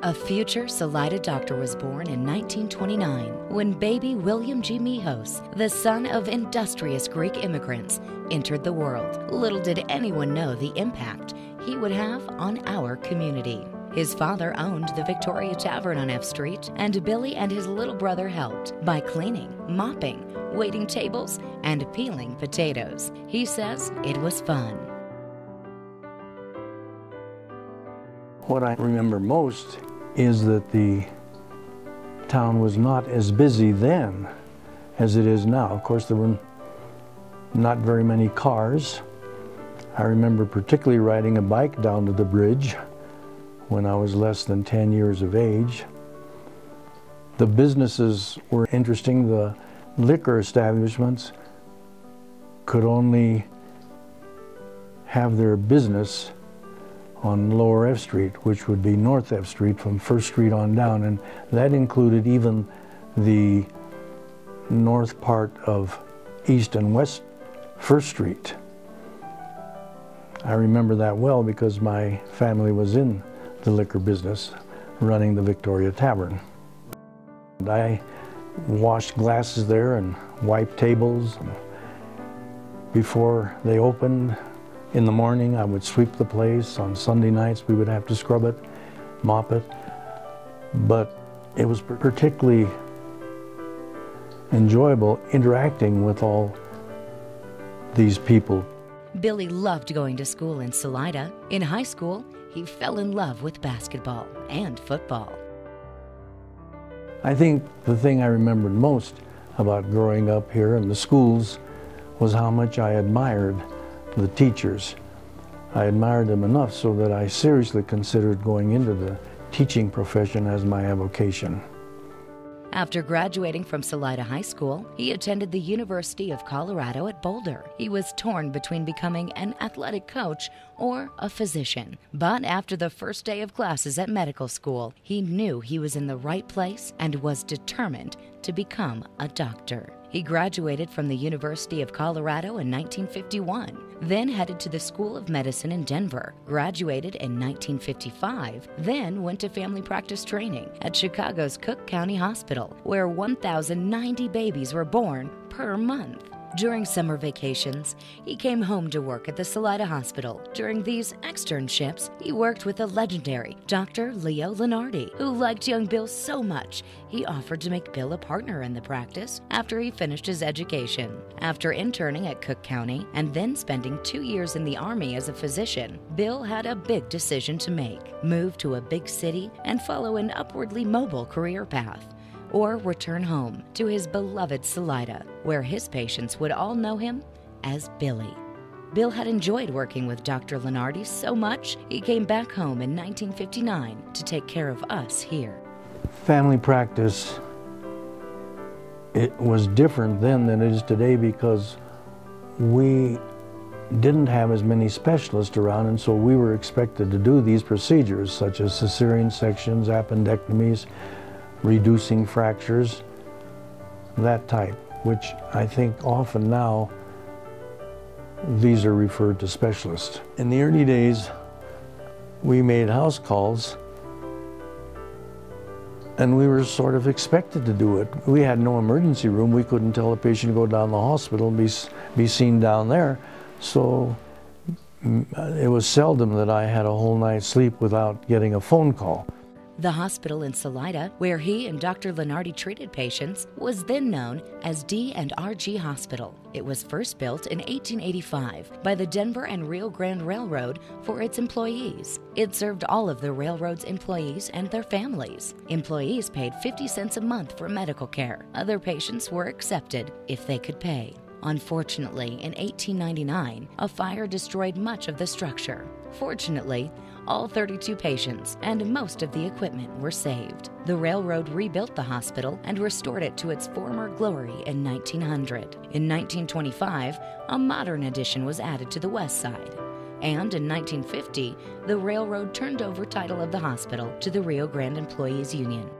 A future Salida doctor was born in 1929 when baby William DrMehos, the son of industrious Greek immigrants, entered the world. Little did anyone know the impact he would have on our community. His father owned the Victoria Tavern on F Street, and Billy and his little brother helped by cleaning, mopping, waiting tables, and peeling potatoes. He says it was fun. What I remember most is that the town was not as busy then as it is now. Of course, there were not very many cars. I remember particularly riding a bike down to the bridge when I was less than 10 years of age. The businesses were interesting. The liquor establishments could only have their business on Lower F Street, which would be North F Street from First Street on down, and that included even the north part of East and West First Street. I remember that well because my family was in the liquor business, running the Victoria Tavern. I washed glasses there and wiped tables. Before they opened, in the morning, I would sweep the place. On Sunday nights, we would have to scrub it, mop it. But it was particularly enjoyable interacting with all these people. Billy loved going to school in Salida. In high school, he fell in love with basketball and football. I think the thing I remembered most about growing up here in the schools was how much I admired the teachers. I admired them enough so that I seriously considered going into the teaching profession as my avocation. After graduating from Salida High School, he attended the University of Colorado at Boulder. He was torn between becoming an athletic coach or a physician. But after the first day of classes at medical school, he knew he was in the right place and was determined to become a doctor. He graduated from the University of Colorado in 1951, then headed to the School of Medicine in Denver, graduated in 1955, then went to family practice training at Chicago's Cook County Hospital, where 1,090 babies were born per month. During summer vacations, he came home to work at the Salida Hospital. During these externships, he worked with the legendary Dr. Leo Lenardi, who liked young Bill so much, he offered to make Bill a partner in the practice after he finished his education. After interning at Cook County and then spending 2 years in the Army as a physician, Bill had a big decision to make: move to a big city and follow an upwardly mobile career path, or return home to his beloved Salida, where his patients would all know him as Billy. Bill had enjoyed working with Dr. Lenardi so much, he came back home in 1959 to take care of us here. Family practice, it was different then than it is today because we didn't have as many specialists around, and so we were expected to do these procedures such as cesarean sections, appendectomies, reducing fractures, that type, which I think often now these are referred to specialists. In the early days, we made house calls and we were sort of expected to do it. We had no emergency room. We couldn't tell a patient to go down to the hospital and be seen down there. So it was seldom that I had a whole night's sleep without getting a phone call. The hospital in Salida, where he and Dr. Lenardi treated patients, was then known as D&RG Hospital. It was first built in 1885 by the Denver and Rio Grande Railroad for its employees. It served all of the railroad's employees and their families. Employees paid 50 cents a month for medical care. Other patients were accepted if they could pay. Unfortunately, in 1899, a fire destroyed much of the structure. Fortunately, all 32 patients and most of the equipment were saved. The railroad rebuilt the hospital and restored it to its former glory in 1900. In 1925, a modern addition was added to the west side. And in 1950, the railroad turned over title of the hospital to the Rio Grande Employees Union.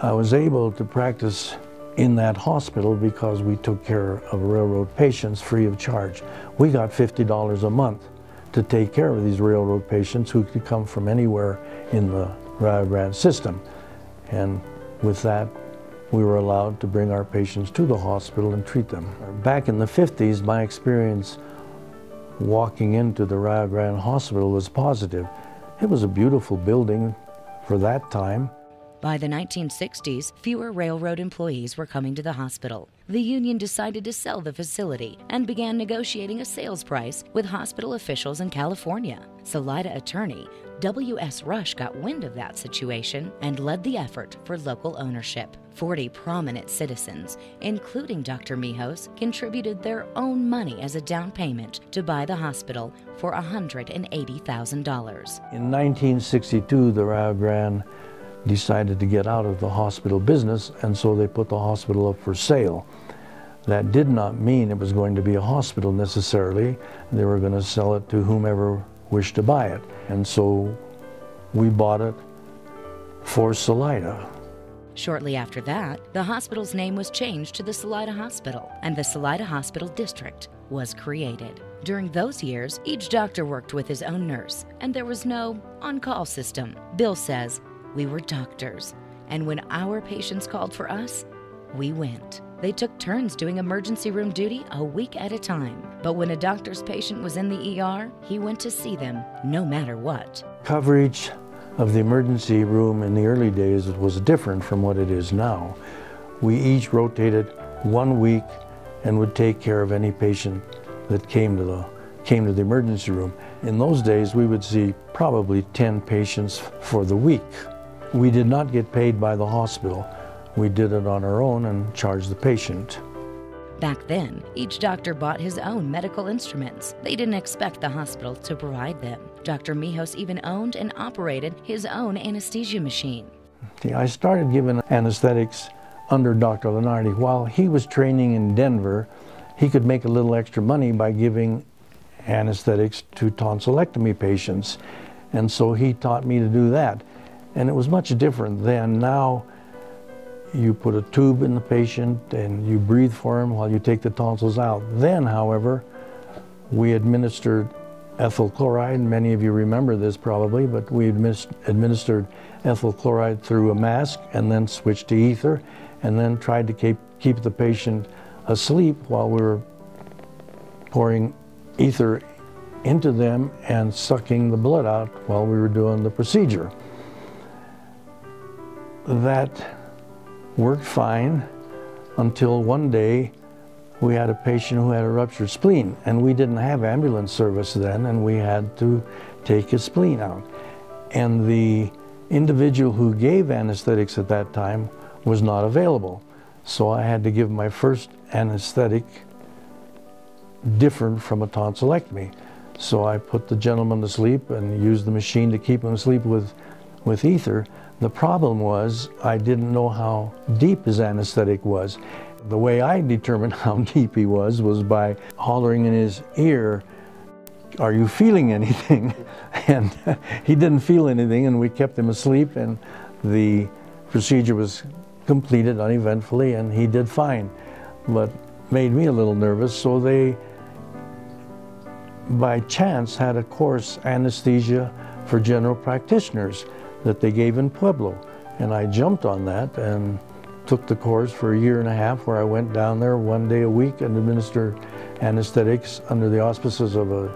I was able to practice in that hospital because we took care of railroad patients free of charge. We got $50 a month to take care of these railroad patients who could come from anywhere in the Rio Grande system. And with that, we were allowed to bring our patients to the hospital and treat them. Back in the 50s, my experience walking into the Rio Grande Hospital was positive. It was a beautiful building for that time. By the 1960s, fewer railroad employees were coming to the hospital. The union decided to sell the facility and began negotiating a sales price with hospital officials in California. Salida attorney W.S. Rush got wind of that situation and led the effort for local ownership. 40 prominent citizens, including DrMehos, contributed their own money as a down payment to buy the hospital for $180,000. In 1962, the Rio Grande decided to get out of the hospital business, and so they put the hospital up for sale. That did not mean it was going to be a hospital necessarily. They were going to sell it to whomever wished to buy it. And so we bought it for Salida. Shortly after that, the hospital's name was changed to the Salida Hospital, and the Salida Hospital District was created. During those years, each doctor worked with his own nurse, and there was no on-call system. Bill says, "We were doctors, and when our patients called for us, we went." They took turns doing emergency room duty a week at a time. But when a doctor's patient was in the ER, he went to see them no matter what. Coverage of the emergency room in the early days was different from what it is now. We each rotated 1 week and would take care of any patient that came to the emergency room. In those days, we would see probably 10 patients for the week. We did not get paid by the hospital. We did it on our own and charged the patient. Back then, each doctor bought his own medical instruments. They didn't expect the hospital to provide them. DrMehos even owned and operated his own anesthesia machine. I started giving anesthetics under Dr. Lenardi. While he was training in Denver, he could make a little extra money by giving anesthetics to tonsillectomy patients. And so he taught me to do that. And it was much different then. Now, you put a tube in the patient and you breathe for him while you take the tonsils out. Then, however, we administered ethyl chloride. Many of you remember this probably, but we administered ethyl chloride through a mask and then switched to ether and then tried to keep the patient asleep while we were pouring ether into them and sucking the blood out while we were doing the procedure. That worked fine until one day we had a patient who had a ruptured spleen, and we didn't have ambulance service then, and we had to take his spleen out. And the individual who gave anesthetics at that time was not available. So I had to give my first anesthetic different from a tonsillectomy. So I put the gentleman to sleep and used the machine to keep him asleep with ether. The problem was I didn't know how deep his anesthetic was. The way I determined how deep he was by hollering in his ear, "Are you feeling anything?" And he didn't feel anything, and we kept him asleep, and the procedure was completed uneventfully, and he did fine. But made me a little nervous, so they, by chance, had a course, anesthesia for general practitioners, that they gave in Pueblo. And I jumped on that and took the course for a year and a half, where I went down there 1 day a week and administered anesthetics under the auspices of an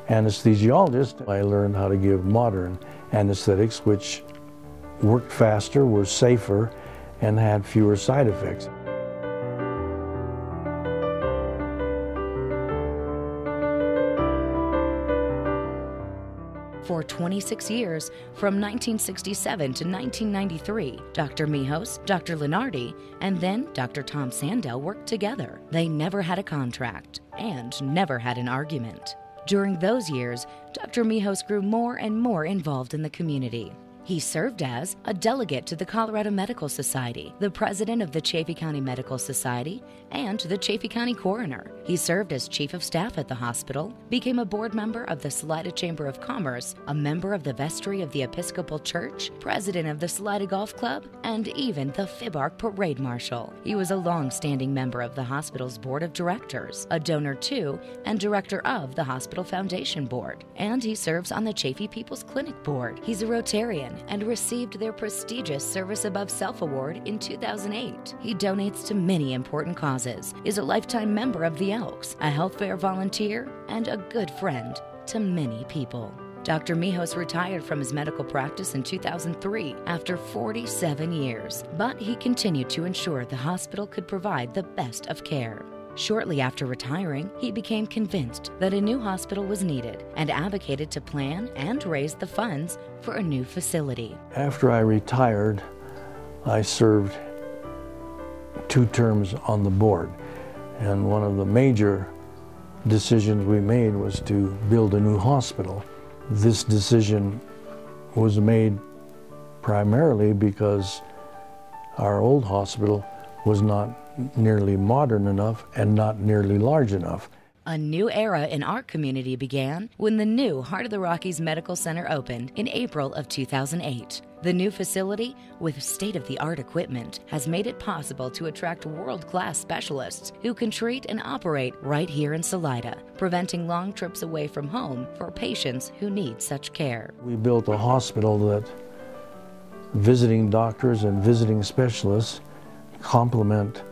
anesthesiologist. I learned how to give modern anesthetics, which worked faster, were safer, and had fewer side effects. For 26 years, from 1967 to 1993, DrMehos, Dr. Lenardi, and then Dr. Tom Sandell worked together. They never had a contract and never had an argument. During those years, DrMehos grew more and more involved in the community. He served as a delegate to the Colorado Medical Society, the president of the Chaffee County Medical Society, and the Chaffee County coroner. He served as chief of staff at the hospital, became a board member of the Salida Chamber of Commerce, a member of the vestry of the Episcopal Church, president of the Salida Golf Club, and even the FIBARC parade marshal. He was a long-standing member of the hospital's board of directors, a donor to and director of the Hospital Foundation Board, and he serves on the Chaffee People's Clinic Board. He's a Rotarian and received their prestigious Service Above Self Award in 2008. He donates to many important causes, is a lifetime member of the Elks, a health fair volunteer, and a good friend to many people. DrMehos retired from his medical practice in 2003 after 47 years, but he continued to ensure the hospital could provide the best of care. Shortly after retiring, he became convinced that a new hospital was needed and advocated to plan and raise the funds for a new facility. After I retired, I served 2 terms on the board, and one of the major decisions we made was to build a new hospital. This decision was made primarily because our old hospital was not nearly modern enough and not nearly large enough. A new era in our community began when the new Heart of the Rockies Medical Center opened in April of 2008. The new facility, with state-of-the-art equipment, has made it possible to attract world-class specialists who can treat and operate right here in Salida, preventing long trips away from home for patients who need such care. We built a hospital that visiting doctors and visiting specialists complement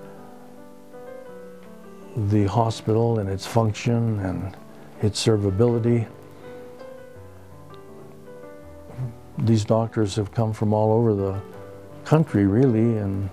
the hospital and its function and its servability. These doctors have come from all over the country, really, and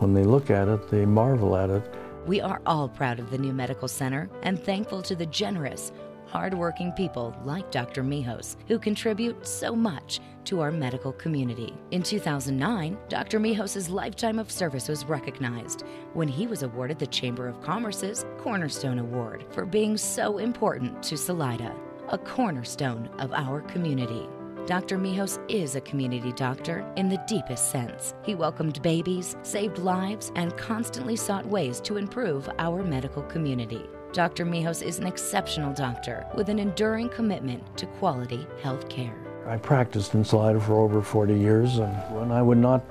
when they look at it, they marvel at it. We are all proud of the new medical center and thankful to the generous, hard-working people like DrMehos who contribute so much to our medical community. In 2009, DrMehos' lifetime of service was recognized when he was awarded the Chamber of Commerce's Cornerstone Award for being so important to Salida, a cornerstone of our community. DrMehos is a community doctor in the deepest sense. He welcomed babies, saved lives, and constantly sought ways to improve our medical community. DrMehos is an exceptional doctor with an enduring commitment to quality health care. I practiced in Salida for over 40 years, and when I would not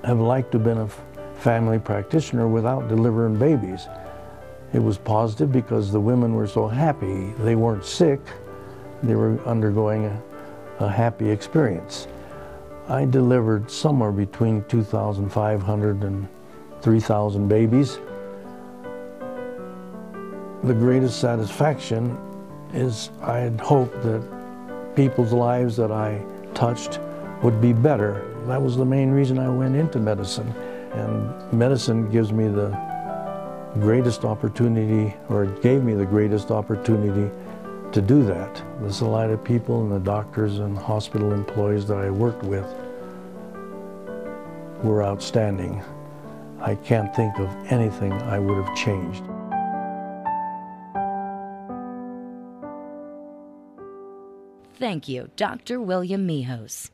have liked to have been a family practitioner without delivering babies. It was positive because the women were so happy. They weren't sick. They were undergoing a happy experience. I delivered somewhere between 2,500 and 3,000 babies. The greatest satisfaction is I had hoped that people's lives that I touched would be better. That was the main reason I went into medicine. And medicine gives me the greatest opportunity, or it gave me the greatest opportunity to do that. The Salida people and the doctors and hospital employees that I worked with were outstanding. I can't think of anything I would have changed. Thank you, Dr. William Mehos.